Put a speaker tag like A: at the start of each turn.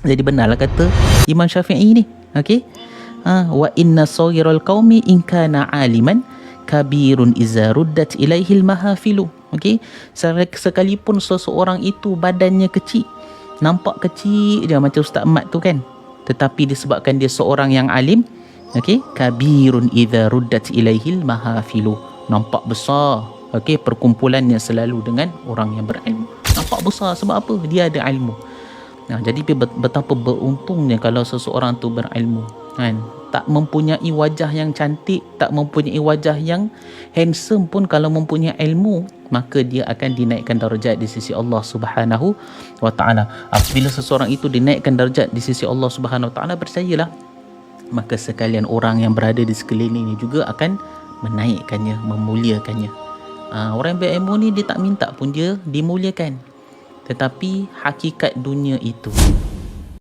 A: Jadi benarlah kata Imam Syafi'i ni. Okey. Wa inna saghiral qaumi in kana aliman kabirun iza ruddat ilaihil mahafilu. Okey. Sekalipun seseorang itu badannya kecil, nampak kecil je macam Ustaz Mat tu kan, tetapi disebabkan dia seorang yang alim, okey, kabirun iza ruddat ilaihil mahafilu, nampak besar. Okey, perkumpulannya selalu dengan orang yang berilmu. Nampak besar sebab apa? Dia ada ilmu. Jadi betapa beruntungnya kalau seseorang tu berilmu, kan? Tak mempunyai wajah yang cantik, tak mempunyai wajah yang handsome pun, kalau mempunyai ilmu, maka dia akan dinaikkan darjat di sisi Allah Subhanahu wa taala. Apabila seseorang itu dinaikkan darjat di sisi Allah Subhanahu wa taala, percayalah, maka sekalian orang yang berada di sekelilingnya juga akan menaikkannya, memuliakannya. Orang yang berilmu ni dia tak minta pun dia dimuliakan. Tetapi hakikat dunia itu